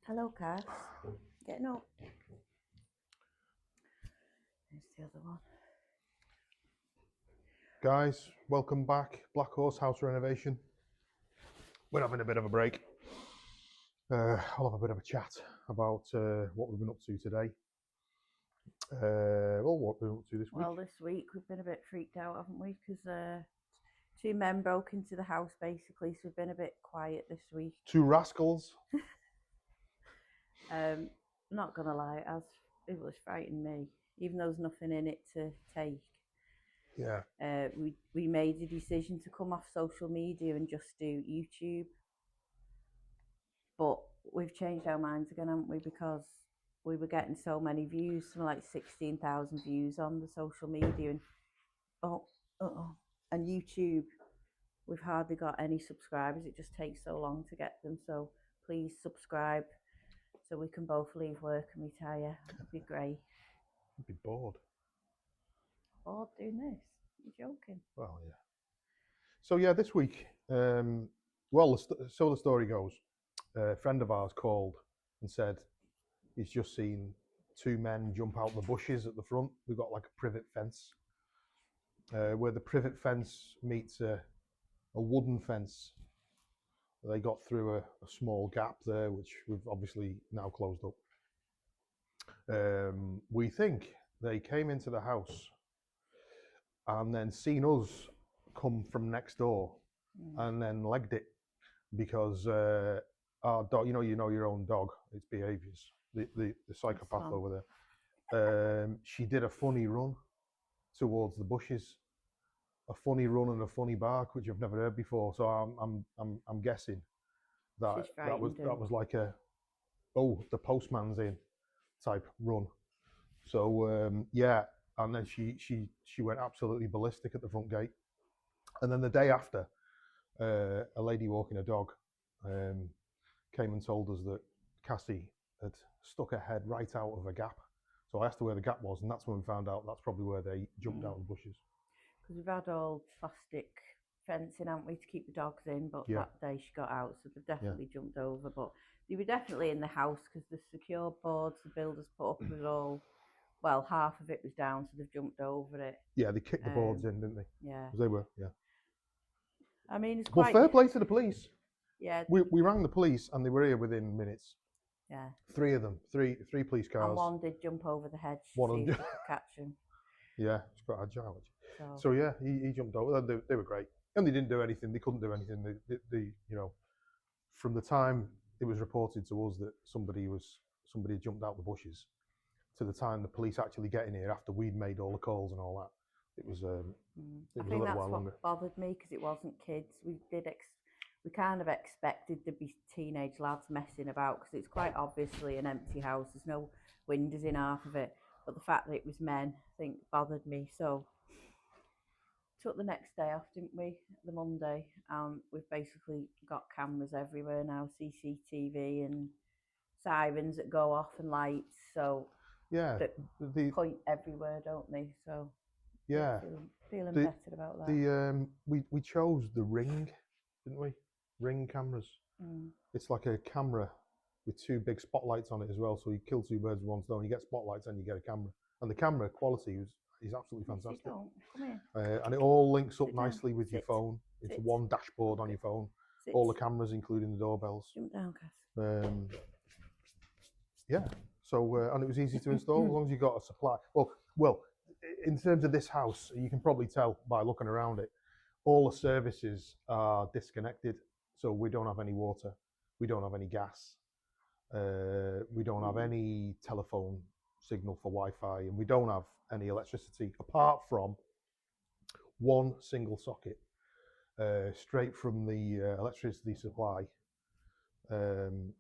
Hello, Cass. Getting up. There's the other one. Guys, welcome back. Black Horse House Renovation. We're having a bit of a break. I'll have a bit of a chat about what we've been up to today. What we've been up to this week. Well, this week we've been a bit freaked out, haven't we? Because two men broke into the house, basically, so we've been a bit quiet this week. Two rascals. Not gonna lie, it was frightening me, even though there's nothing in it to take. Yeah. We made the decision to come off social media and just do YouTube. But we've changed our minds again, haven't we? Because we were getting so many views, something like 16,000 views on the social media, and YouTube, we've hardly got any subscribers. It just takes so long to get them. So please subscribe so we can both leave work and retire. It'd be great. I'd be bored. Bored doing this? You're joking. Well, yeah. So yeah, this week, so the story goes. A friend of ours called and said he's just seen two men jump out the bushes at the front. We've got like a privet fence, where the privet fence meets a wooden fence. They got through a small gap there, which we've obviously now closed up. We think they came into the house and then seen us come from next door and then legged it because our dog, you know your own dog, its behaviours, the psychopath over there. She did a funny run towards the bushes, a funny run and a funny bark, which I've never heard before. So I'm guessing that was like the postman's in type run. So yeah, and then she went absolutely ballistic at the front gate. And then the day after, a lady walking a dog came and told us that Cassie had stuck her head right out of a gap. So I asked her where the gap was, and that's when we found out that's probably where they jumped out of the bushes. Because we've had all plastic fencing, haven't we, to keep the dogs in, but that day she got out, so they've definitely jumped over. But they were definitely in the house because the secure boards the builders put up was all, well, half of it was down, so they've jumped over it. Yeah, they kicked the boards in, didn't they? Yeah. Because they were, yeah. I mean, it's quite... Well, fair play to the police. Yeah. We rang the police and they were here within minutes. Yeah. Three of them, three police cars. And one did jump over the hedge to see if they could catch him. Yeah, it's quite agile. So yeah, he jumped over. They were great, and they didn't do anything. They couldn't do anything. They from the time it was reported to us that somebody had jumped out the bushes, to the time the police actually getting here after we'd made all the calls and all that, it was a little while longer. What bothered me, because it wasn't kids. We kind of expected there'd be teenage lads messing about, because it's quite obviously an empty house. There's no windows in half of it. But the fact that it was men, I think, bothered me. So took the next day off, didn't we? The Monday. We've basically got cameras everywhere now, CCTV and sirens that go off and lights. So yeah, they point everywhere, don't they? So yeah, feeling better about that. We chose the Ring, didn't we? Ring cameras. It's like a camera with two big spotlights on it as well, so you kill two birds with one stone. You get spotlights and you get a camera, and the camera quality is absolutely fantastic. Come here. And it all links up nicely with your phone. It's one dashboard on your phone. All the cameras, including the doorbells. Jump down, Cass. Yeah. So and it was easy to install as long as you got a supply. Well, in terms of this house, you can probably tell by looking around it, all the services are disconnected. So we don't have any water, we don't have any gas. We don't have any telephone signal for Wi-Fi, and we don't have any electricity apart from one single socket straight from the electricity supply in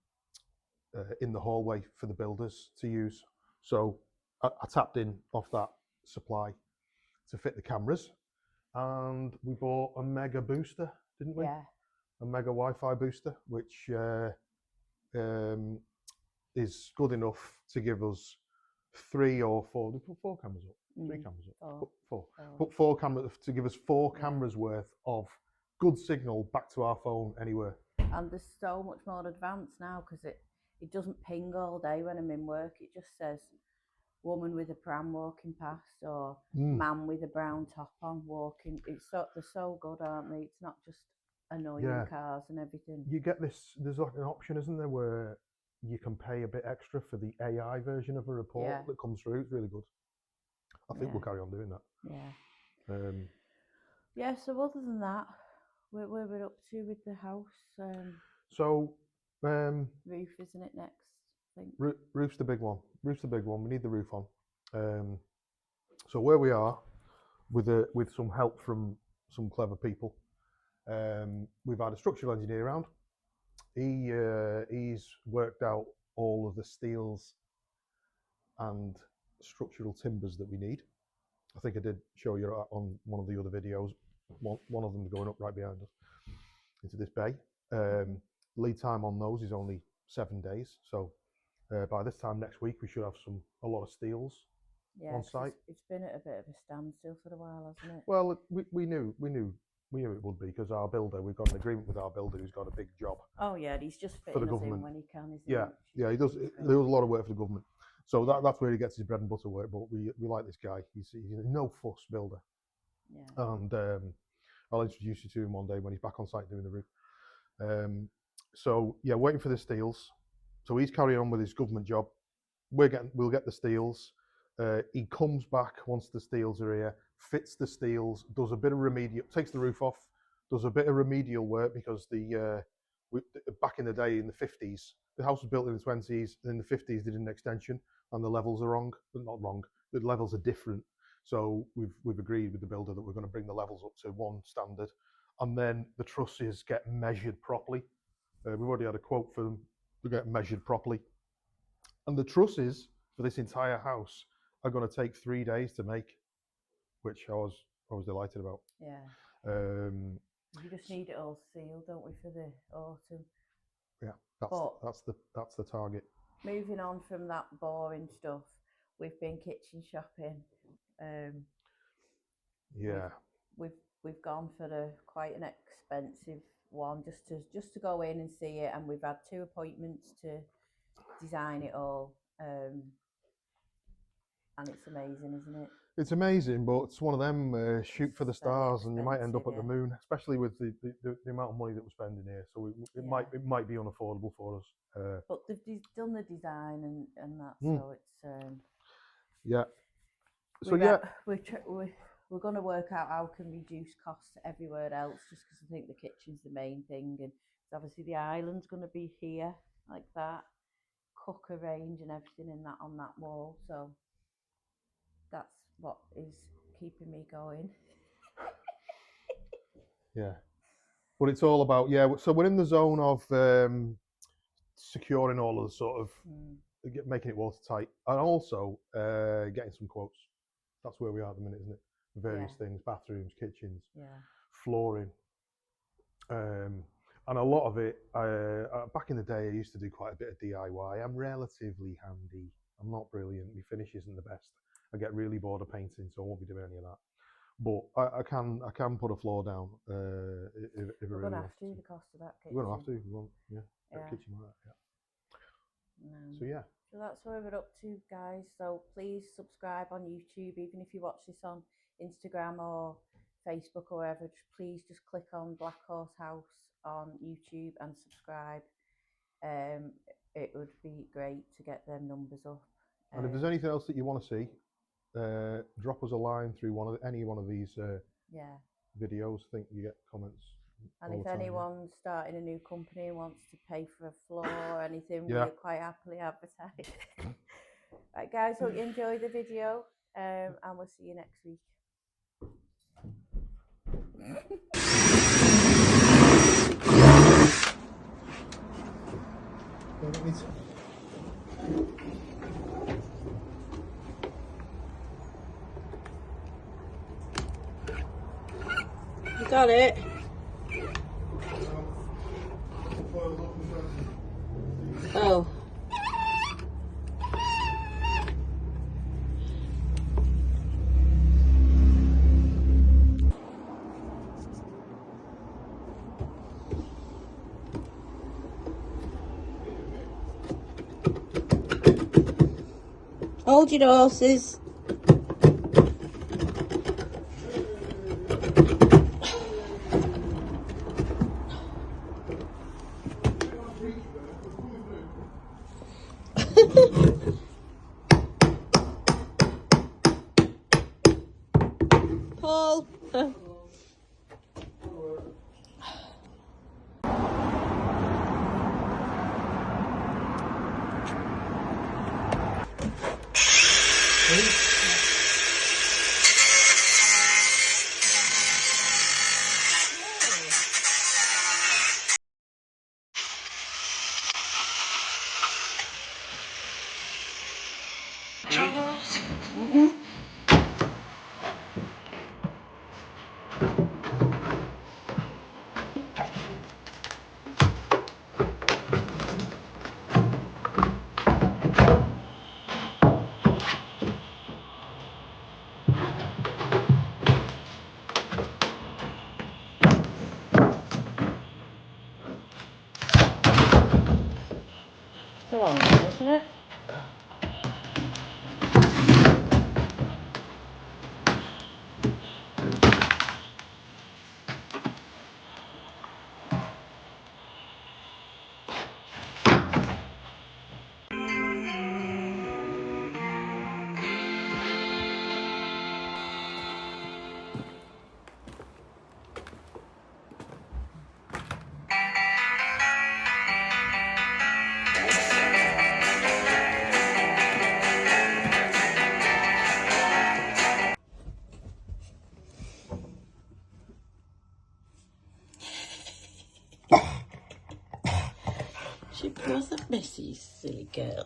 the hallway for the builders to use. So I tapped in off that supply to fit the cameras, and we bought a mega booster, didn't we? Yeah. A mega Wi-Fi booster, which is good enough to give us 3 or 4. They put 4 cameras up, 3 cameras up. Put 4 cameras to give us 4 cameras worth of good signal back to our phone anywhere. And there's so much more advanced now, because it doesn't ping all day when I'm in work. It just says woman with a pram walking past, or man with a brown top on walking. They're so good, aren't they? It's not just annoying cars and everything. You get this. There's like an option, isn't there, where you can pay a bit extra for the AI version of a report that comes through. It's really good. I think we'll carry on doing that. Yeah. Yeah. So other than that, where we're up to with the house? Roof, isn't it next? I think. Roof's the big one. Roof's the big one. We need the roof on. So where we are, with some help from some clever people, we've had a structural engineer around. He's worked out all of the steels and structural timbers that we need. I think I did show you on one of the other videos. One of them's going up right behind us into this bay. Lead time on those is only 7 days. So by this time next week, we should have a lot of steels on site. It's been at a bit of a standstill for a while, hasn't it? Well, we knew it would be, because our builder, we've got an agreement with our builder who's got a big job. Oh yeah, he's just fitting us in when he can, isn't he? Yeah, he does. He does a lot of work for the government. So that's where he gets his bread and butter work. But we like this guy. He's a no fuss builder. Yeah. And I'll introduce you to him one day when he's back on site doing the roof. So yeah, waiting for the steels. So he's carrying on with his government job. We'll get the steels. He comes back once the steels are here, fits the steels, does a bit of remedial, takes the roof off, does a bit of remedial work, because back in the day, in the 50s, the house was built in the 20s, and in the 50s they did an extension, and the levels are wrong, but not wrong. The levels are different. So we've agreed with the builder that we're going to bring the levels up to one standard, and then the trusses get measured properly. We've already had a quote for them to get measured properly, and the trusses for this entire house are going to take 3 days to make, which I was delighted about. Yeah. We just need it all sealed, don't we, for the autumn? Yeah, that's the target. Moving on from that boring stuff, we've been kitchen shopping. Yeah. We've gone for quite an expensive one just to go in and see it, and we've had 2 appointments to design it all. And it's amazing, isn't it? It's amazing, but it's one of them shoot for the stars, and you might end up at the moon, especially with the amount of money that we're spending here. So it might be unaffordable for us. But they've done the design and that, so it's yeah. So we're going to work out how can reduce costs everywhere else, just because I think the kitchen's the main thing, and obviously the island's going to be here like that, cooker range and everything in that on that wall. So that's what is keeping me going. Yeah, but it's all about so we're in the zone of securing all of the sort of making it watertight, and also getting some quotes. That's where we are at the minute, isn't it? Various things: bathrooms, kitchens, flooring, and a lot of it. Back in the day, I used to do quite a bit of DIY. I'm relatively handy. I'm not brilliant. My finish isn't the best. I get really bored of painting, so I won't be doing any of that. But I can put a floor down if we're going to have to the cost of that kitchen. We're going to have to. We won't, kitchen like that. Yeah. So that's where we're up to, guys. So please subscribe on YouTube, even if you watch this on Instagram or Facebook or wherever. Please just click on Black Horse House on YouTube and subscribe. It would be great to get them numbers up. And if there's anything else that you want to see, drop us a line through any one of these videos. I think you get comments. And if anyone's starting a new company and wants to pay for a floor or anything, we'll quite happily advertise. Right, guys, hope you enjoy the video, and we'll see you next week. You got it. Oh. Hold your horses. Paul. Go on, isn't it? She wasn't Missy, silly girl.